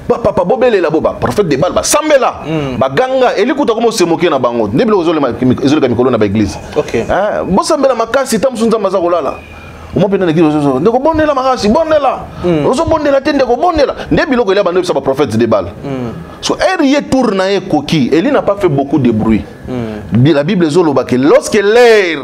Papa bobele la boba prophète de Baal ba sambela. Ba ganga Élie kuta komo se moquer na bango. Ndebile ozole ezole ka mikolo na ba église. OK. Ah, bo sambela makasi tamsunza maza kolala. Omo pena na église ozo. Ndeko bondela makasi, bondela. Ozo bondela tende ko bondela. Ndebiloko Élie bando ba prophète de Baal. So Élie tourne na koki. Élie n'a pas fait beaucoup de bruit. La Bible zoloba que lorsque l'air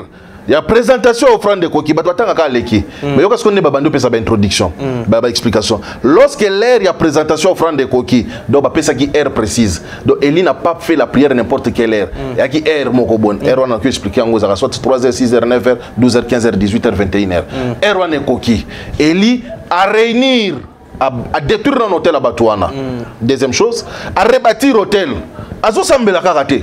il y a présentation offrande de Koki, mais il y a une introduction, une explication. Lorsque l'air, il y a présentation offrande de Koki, donc il y a une heure précise. Donc Élie n'a pas fait la prière n'importe quelle heure. Il y a une heure, on a expliqué en soit 3h, 6h, 9h, 12h, 15h, 18h, 21h. Heure on est Koki. Élie à réunir, à détruire un hôtel à Batouana. Deuxième chose, à rebâtir l'hôtel. À Zosambela Karate.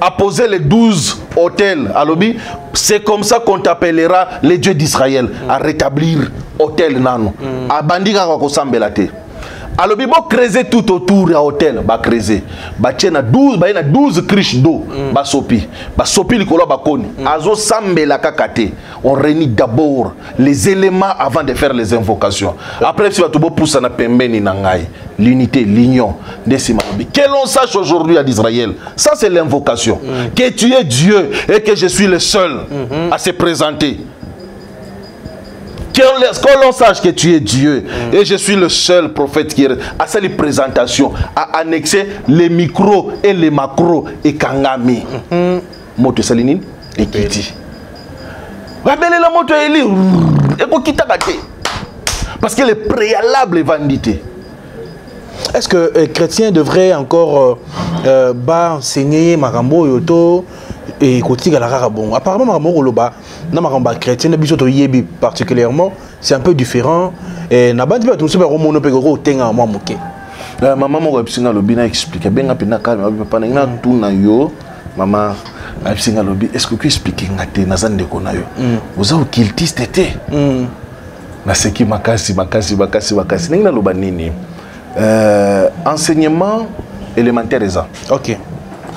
À poser les 12 hôtels à l'objet, c'est comme ça qu'on t'appellera les dieux d'Israël, à rétablir hôtel nano. À bandika ko sambelate. À l'objet, bon creuser tout autour de l'hôtel, bah creuser. Bah tiens 12 criches d'eau, bah sopi le colo bah koni. Azo sambela kakate. On réunit d'abord les éléments avant de faire les invocations. Après si tu vas pousser na pembeni nangai. L'unité, l'union. Que l'on sache aujourd'hui à Israël, ça c'est l'invocation. Que tu es Dieu et que je suis le seul à se présenter. Que l'on sache que tu es Dieu et je suis le seul prophète qui est à cette présentation, à annexer les micros et les macros et kangami. Moto Salinine et Kiti. Rabelle la moto Eli. Parce que le préalable est vandité. Est-ce que les chrétiens devraient encore enseigner Marambo Yoto et Kotiga la Rarabon? Apparemment, Marambo Roloba, na Maramba chrétien, Bisoto Yebi particulièrement, c'est un peu différent. Et Nabandi va tout se faire au monopégo, tenga à moi moqué. Maman m'a expliqué, bien rapidement, pendant tout na yo, maman a expliqué, est-ce que tu expliques Nazan de Konayo? Vous avez occultiste été? Naseki makasi. N'engna lobanini. Enseignement élémentaire est ça. Ok.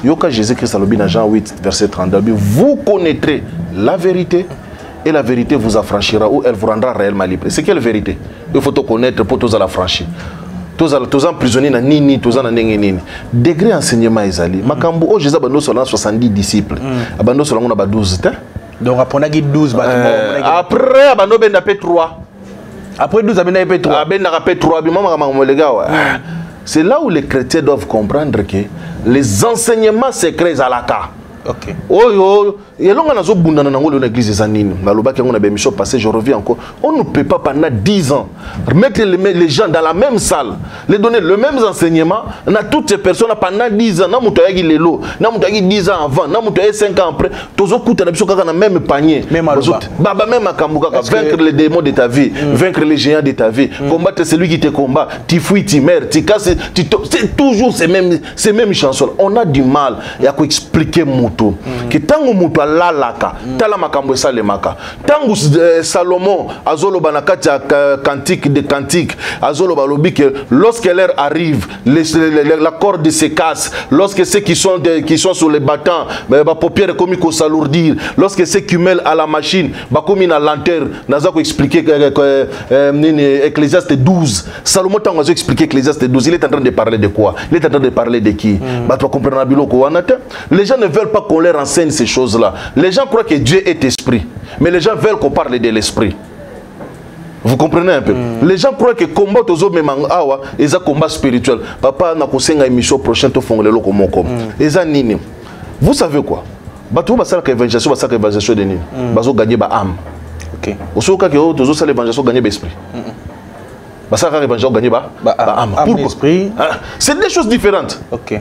Yoka Jésus-Christ a Jean 8 verset 32. Vous connaîtrez la vérité et la vérité vous affranchira ou elle vous rendra réellement libre. C'est quelle vérité? Il faut te connaître pour tous la franchir. Tous emprisonnés na nini, tous en nini. Degré enseignement ezali. Makambo o Jésus abando sur 70 disciples. Abando sur 12 te. Donc après 12 après abando ben d'après 3. Après 12, c'est là où les chrétiens doivent comprendre que les enseignements secrets à la cas. Ok. Oh, je reviens encore. On ne peut pas pendant 10 ans mettre les gens dans la même salle, les donner le même enseignement. On a toutes ces personnes pendant 10 ans. On a 10 ans avant, on a 5 ans après. Tous les même panier. Même vaincre les démons de ta vie, vaincre les géants de ta vie, combattre celui qui te combat. Tu fuis, tu meurs, tu casses. C'est toujours ces mêmes chansons. On a du mal à expliquer Moutou. Que tant que la laka, tala makambo salemaka. Tangu Salomon azoloba na kati ya cantique de cantique, azoloba lobi que lorsque l'heure arrive, la corde se casse, lorsque ceux qui sont sur les battants, ba paupières comme ko s'alourdir, lorsque ceux qui mêlent à la machine, ba comme na lanterne, nazako expliquer Ecclésiaste 12. Salomon tango azo expliquer Ecclésiaste 12, il est en train de parler de quoi? Il est en train de parler de qui? Ba tu comprendre na biloko wanata. Les gens ne veulent pas qu'on leur enseigne ces choses-là. Les gens croient que Dieu est esprit, mais les gens veulent qu'on parle de l'esprit. Vous comprenez un peu? Les gens croient que combat aux hommes awa est un combat spirituel. Papa n'a pas une émission prochaine to fongole lo comme nini. Vous savez quoi? Batou ba sala évangelisation de nini. Bazo gagner ba âme. OK. Osoka ke o tozo sala évangelisation gagner ba esprit. Ba sala évangelisation gagner ba âme. Pourquoi? C'est des choses différentes. OK.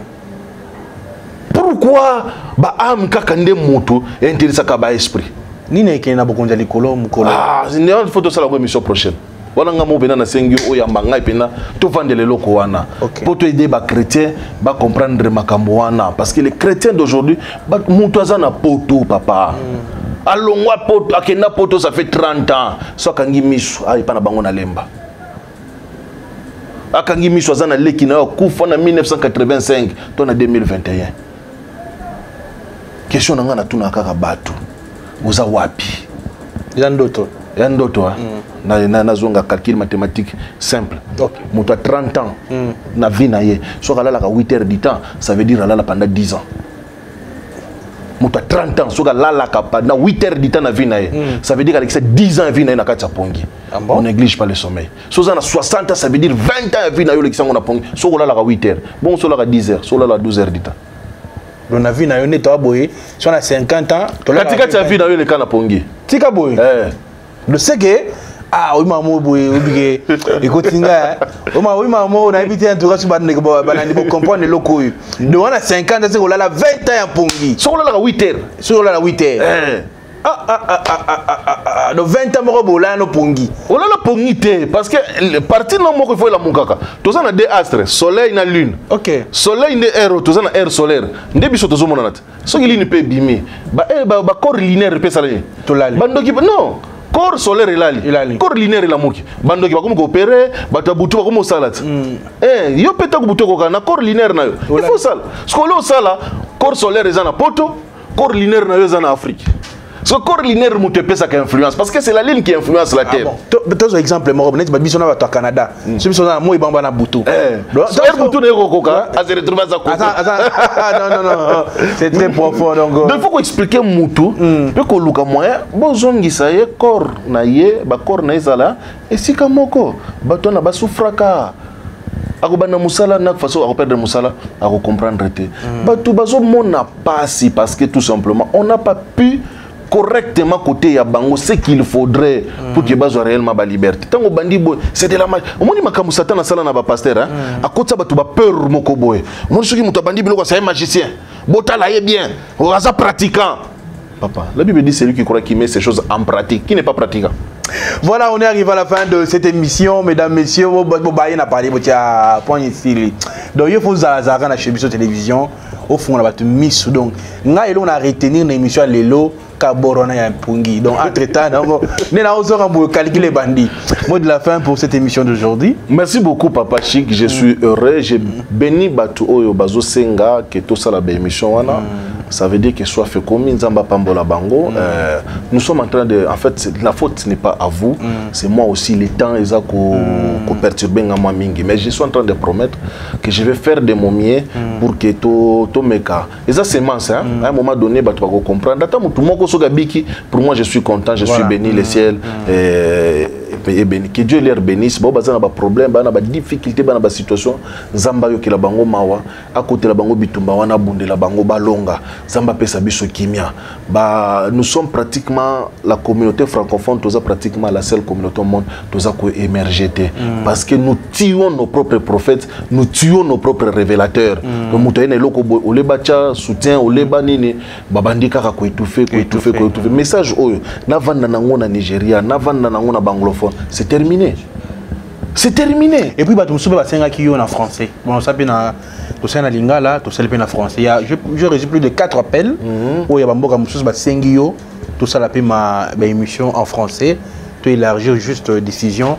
Pourquoi ba âme kakande moto intéressé ka ba esprit? Ni na ikena bokonja likolo mukolo. Ah, c'est une photo ça la émission prochaine. wana nga mo pena na sengi o ya manga pena to vandele loko wana pour te aider ba chrétien ba comprendre makambo wana parce que les chrétiens d'aujourd'hui ba mutu azana poto papa alongwa poto akenda poto ça fait 30 ans so kangi misu ai pana bango na lemba akangi misu azana leki na kufa na 1985 to na 2021 question na nga na tuna kaka batu uza wapi yandoto na zonga calcul mathématique simple. Mutu a 30 ans na vie na ye so kala la 8 heures du temps ça veut dire alala pendant 10 ans. Mutu a 30 ans so kala la pendant 8 heures du temps na vie na ye ça veut dire qu'il a 10 ans vie na ye na kati pongi. On néglige pas le sommeil. So za na 60 ans ça veut dire 20 ans vie na yo le kisango na pongi so kala la 8 heures bon so la 10 heures so la 12 heures du temps. On a vu na yo ne to boye so na 50 ans to la kati ya vie na yo le kana pongi. Tika boye. Le sais que oui maman boy obligé écoute singa oui maman on a évité un tour sur banane banane pour comprendre le loco de on a 50 ans c'est là 20 ans en pongi sur là 8 heures sur là 8 heures de 20 ans mo bola no pongi on a la pongi té parce que partie non mo ko faut la mukaka to ça na deux astres soleil na lune soleil ne air to ça na air solaire nde biso to zo mona nat so ki lune pe bimi ba corps linéaire pe ça to lali bandoki non corps solaire ilali corps linéaire la moki bandoki ba comme coopérer bata butu ba comme salat yo peta ko butu ko kana corps linéaire na yo il faut ça ce qu'on lo sala corps solaire ezana poto corps linéaire na yo ezana Afrique. Ce corps linéaire m'a pesa qui influence parce que c'est la ligne qui influence la Terre. Par exemple, moi, je suis au Canada. Je suis au Canada. Non, c'est très profond. Donc, il faut expliquer Moutou. Peut que Luka moyen, bonjour Gisaye, corps naie, ba corps naizala, et si kamoko, batona ba souffraka. Ako bana musala na façon à perdre musala à comprendre te. Batou bazo mona passi parce que tout simplement on n'a pas pu correctement côté ya bango ce qu'il faudrait pour que bazo réellement ba liberté. Tango bandi boy, c'est de la magie. On moni makamu satan na sala na ba pasteur hein. À côté ba tu ba peur moko boy. Moni soki muta bandi biloko c'est un magicien. Botala est bien. On a pratiquant. Papa, la Bible dit c'est lui qui croit qui met ces choses en pratique, qui n'est pas pratiquant. Voilà, on est arrivé à la fin de cette émission, mesdames, messieurs. On a parlé de point ici. Donc, il faut Zazara na Chebiso Télévision. Au fond, on a battu Miss. Donc, on a retenu une émission à Lelo. Kaborona ya Pungi. Donc, entre-temps, on a calculé les bandits. Mot de la fin pour cette émission d'aujourd'hui. Merci beaucoup, Papa Chic. Je suis heureux. J'ai béni Batu Oyo Bazo Senga, qui est tout ça la belle émission. Ça veut dire que soit fait comme Nzamba Pambola Bango. Nous sommes en train de. En fait, la faute ce n'est pas à vous. C'est moi aussi. Les temps, ils ont perturbé moi mingi. Mais je suis en train de promettre que je vais faire de mon mieux pour que tout me cas. Et ça, c'est mince. À un moment donné, tu vas comprendre. Pour moi, je suis content. Je suis béni, le ciel. Et béni. Que Dieu leur bénisse. Bon, bah, ça n'a pas de problème, bah, n'a pas de difficulté, bah, n'a pas de situation. Zamba yo ki la bango mawa. À côté la bango bitumba wana bunde la bango balonga. Zamba pesa biso kimia. Bah, nous sommes pratiquement la communauté francophone, tous pratiquement la seule communauté au monde, tous a émergé. Parce que nous tuons nos propres prophètes, nous tuons nos propres révélateurs. Le moutaine loko ole bacha soutien ole banini babandika ka ko étouffer. Message oyo na vanda nango na Nigeria, na vanda nango na banglophone. C'est terminé. C'est terminé. Et puis, tu me qui en français. Bon, ça peut être en lingala, tu sais en français. Je reçu plus de 4 appels. Où il y a tout ça, ma émission en français. Tu élargir juste décision.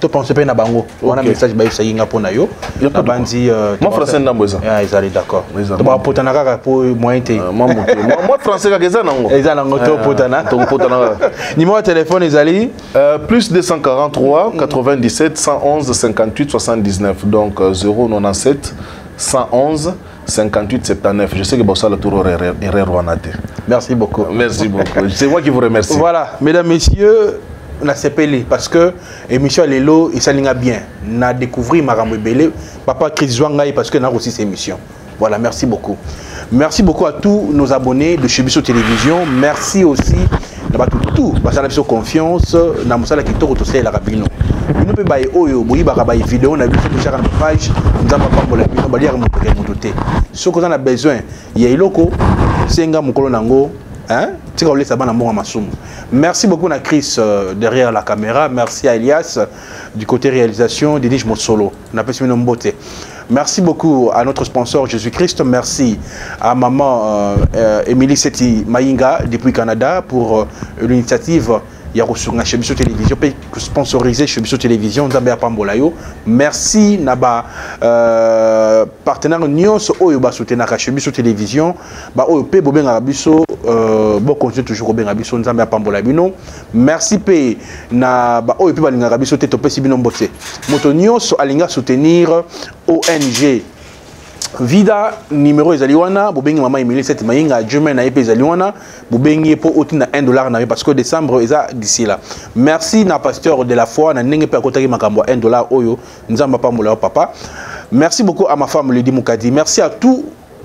Tu penses pas à Bango. On a un message pour Nayo. Moi, français, ils allaient d'accord. Moi, français, numéro de téléphone, ils allaient plus 243 97 111 58 79. Donc 097 111 58 79. Je sais que ça la tour est. Merci beaucoup. Merci beaucoup. C'est moi qui vous remercie. Voilà, mesdames, messieurs, on a CPL parce que l'émission Lelo, il s'aligne bien. On a découvert Maramou Belé, Papa Chris Zouangaï parce que on a aussi cette émission. Voilà, merci beaucoup. Merci beaucoup à tous nos abonnés de Chebiso Télévision. Merci aussi à tout parce que nous avons confiance dans Moussala qui tourne autour de la Rabino. Nous pouvons faire des vidéos, on a vu sur la page, nous avons pas de ce qu'on a besoin, il y a un loco, c'est un gars, hein? Merci beaucoup à Chris derrière la caméra. Merci à Elias du côté réalisation, Didich Motsolo. Merci beaucoup à notre sponsor Jésus-Christ. Merci à maman Émilie Seti Maïnga depuis Canada pour l'initiative. Il y a chez Bisso Télévision, sponsorisé chez Bisso Télévision, merci Naba partenaire Nios Oyoba soutenir chez Bisso Télévision, OP Bobenga Bisso, bon continue toujours Bobenga Bisso Nzambe Pambola Bino. Merci P na ba OP Balinga Bisso Tetopé Sibino Mbote. Moto Nios Alinga soutenir ONG Vida numéro ezaliwana bobengi mama Emilie Seti Maïnga Djumé na epé ezaliwana bobengi po otina $1 na parce que décembre eza d'ici là. Merci na pasteur de la foi na ndenge pe akotaki makambo $1 oyo nzamba pambola papa. Merci beaucoup à ma femme Lydie Moukadi. Merci à tous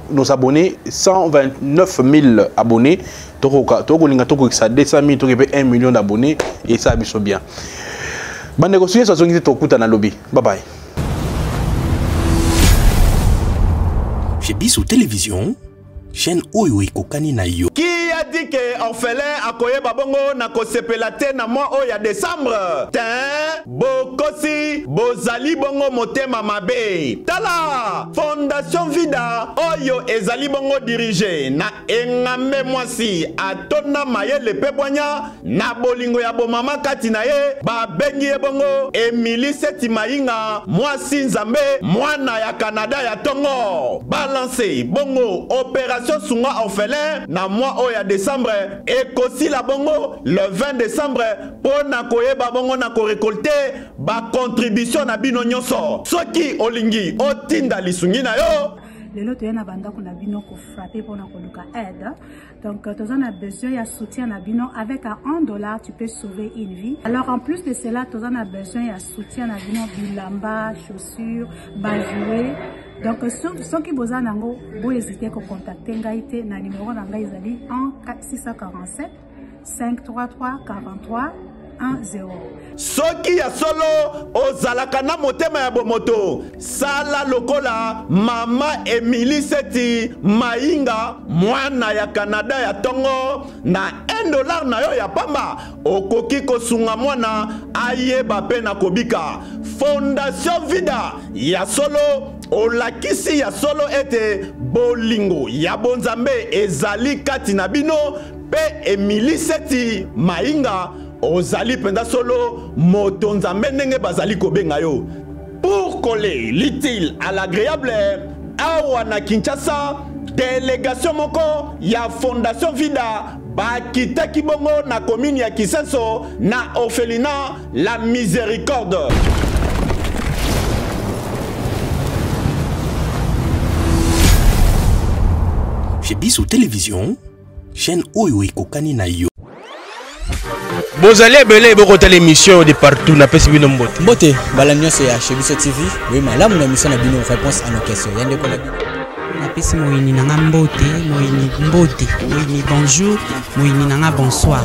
nos abonnés, 129 000 abonnés. Toko linga toko ça 200 000 toko 1 million d'abonnés et ça biso bien. Bande négocier ça zongi tokuta na lobby. Bye bye. Chez Bissou Télévision, chaîne Oyo Ekokani na yo. Qui a dit que orphelin a koye babongo na kosepelate na mois oya décembre? Tin, bokosi, bozali bongo motema mabe. Tala, Fondation Vida, oyo ezali bongo dirigé na engame mwasi atona maye lepe bonya na bolingo ya bomama kati na ye babengi ye bongo Emilie Seti Maïnga mwasi nzambe mwana ya Canada ya tongo balance bongo opération sunga orphelin na mois oya décembre ekosi la bongo le 20 décembre pour na koyeba bongo na ko récolter ba contribution na bino nyonso soki olingi otinda lisungi na yo. Lelo toyena banda kuna bino ko frapper pour na koluka aide. Donc tu as besoin de soutien na bino avec $1 tu peux sauver une vie. Alors en plus de cela tu as besoin de soutien na bino bilamba, chaussures, jouets. Donc ceux qui besoin nango bo hésiter ko contacter ngaite na numéro na ngai ezali 647 533 43 10. Soki ya solo ozalaka na motema ya bomoto sala lokola mama Emilie Seti Maïnga mwana ya Canada ya tongo na $1 na yo ya pamba okoki kosunga mwana ayeba pe na kobika. Fondation Vida ya solo olakisi ya solo ete bolingo ya bonzambe ezali kati na bino pe Emilie Seti Maïnga ozali penda solo moto nzambe ndenge bazali kobenga yo. Pour coller l'utile à l'agréable, awa na Kinshasa délégation moko ya Fondation Vida bakitaki bongo na commune ya Kisenso na orphelinat La Miséricorde. Chez Bissou Télévision, chaîne Oyo Ekokani na yo. Bozali ebele bokota l'émission de partout na pesi bino mbote. Mbote bala nyonso ya chez Bisso TV, oui malamu na mission na bino réponse à nos questions. Yande ko na bino. Na pesi moyini nanga mbote, moyini bonjour, moyini nanga bonsoir.